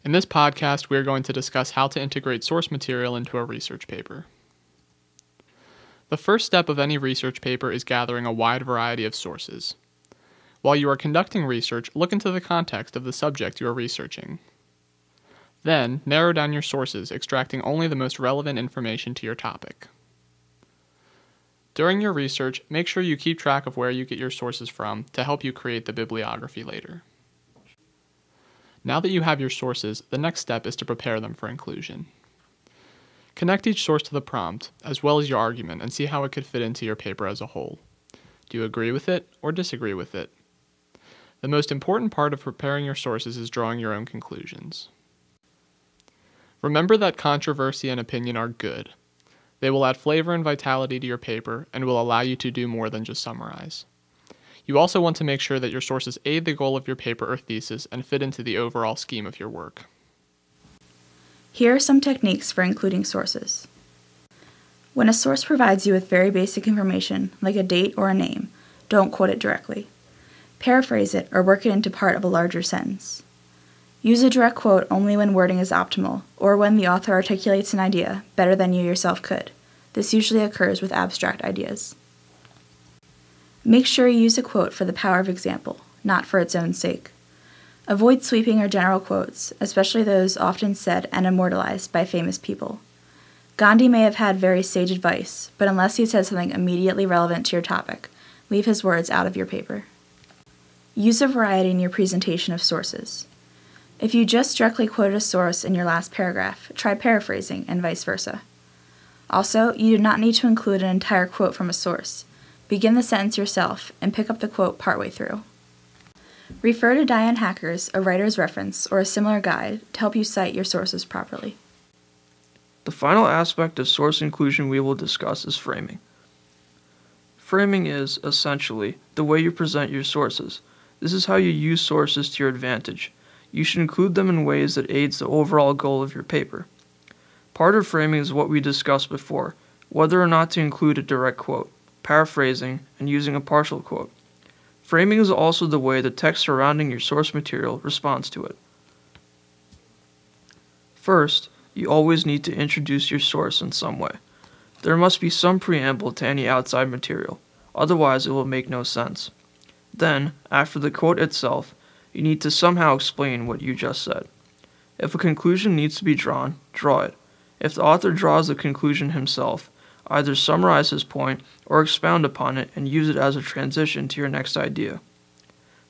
In this podcast, we are going to discuss how to integrate source material into a research paper. The first step of any research paper is gathering a wide variety of sources. While you are conducting research, look into the context of the subject you are researching. Then, narrow down your sources, extracting only the most relevant information to your topic. During your research, make sure you keep track of where you get your sources from to help you create the bibliography later. Now that you have your sources, the next step is to prepare them for inclusion. Connect each source to the prompt, as well as your argument, and see how it could fit into your paper as a whole. Do you agree with it or disagree with it? The most important part of preparing your sources is drawing your own conclusions. Remember that controversy and opinion are good. They will add flavor and vitality to your paper and will allow you to do more than just summarize. You also want to make sure that your sources aid the goal of your paper or thesis and fit into the overall scheme of your work. Here are some techniques for including sources. When a source provides you with very basic information, like a date or a name, don't quote it directly. Paraphrase it or work it into part of a larger sentence. Use a direct quote only when wording is optimal, or when the author articulates an idea better than you yourself could. This usually occurs with abstract ideas. Make sure you use a quote for the power of example, not for its own sake. Avoid sweeping or general quotes, especially those often said and immortalized by famous people. Gandhi may have had very sage advice, but unless he said something immediately relevant to your topic, leave his words out of your paper. Use a variety in your presentation of sources. If you just directly quoted a source in your last paragraph, try paraphrasing and vice versa. Also, you do not need to include an entire quote from a source. Begin the sentence yourself and pick up the quote partway through. Refer to Diane Hacker's A Writer's Reference or a similar guide to help you cite your sources properly. The final aspect of source inclusion we will discuss is framing. Framing is, essentially, the way you present your sources. This is how you use sources to your advantage. You should include them in ways that aids the overall goal of your paper. Part of framing is what we discussed before, whether or not to include a direct quote, paraphrasing, and using a partial quote. Framing is also the way the text surrounding your source material responds to it. First, you always need to introduce your source in some way. There must be some preamble to any outside material, otherwise it will make no sense. Then, after the quote itself, you need to somehow explain what you just said. If a conclusion needs to be drawn, draw it. If the author draws the conclusion himself, either summarize his point or expound upon it and use it as a transition to your next idea.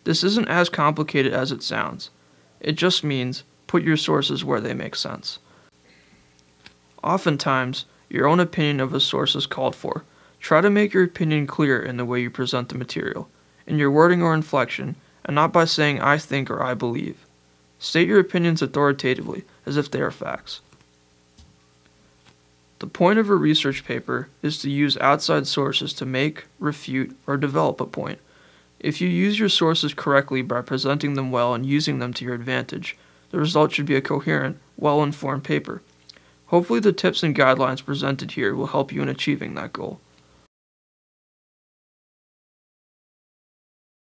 This isn't as complicated as it sounds. It just means put your sources where they make sense. Oftentimes, your own opinion of a source is called for. Try to make your opinion clear in the way you present the material, in your wording or inflection, and not by saying I think or I believe. State your opinions authoritatively, as if they are facts. The point of a research paper is to use outside sources to make, refute, or develop a point. If you use your sources correctly by presenting them well and using them to your advantage, the result should be a coherent, well-informed paper. Hopefully the tips and guidelines presented here will help you in achieving that goal.